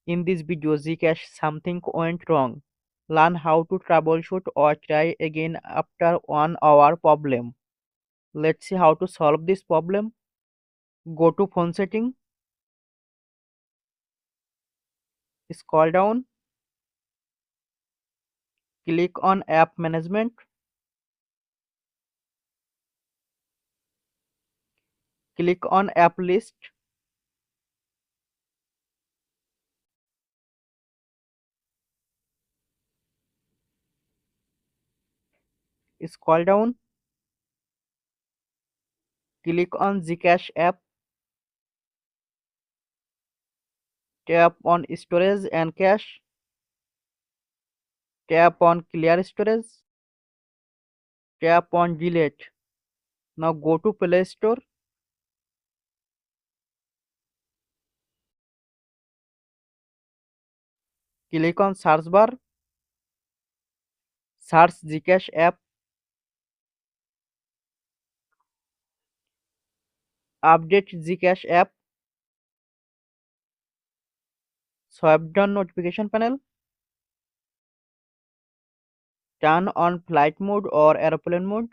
In this video, Zcash something went wrong. Learn how to troubleshoot or try again after 1 hour problem. Let's see how to solve this problem. Go to phone setting, scroll down, click on app management, click on app list, scroll down, click on Zcash app, tap on storage and cache, tap on clear storage, tap on delete. Now go to Play Store, click on search bar, search Zcash app, update Zcash app, swipe down notification panel, turn on flight mode or airplane mode,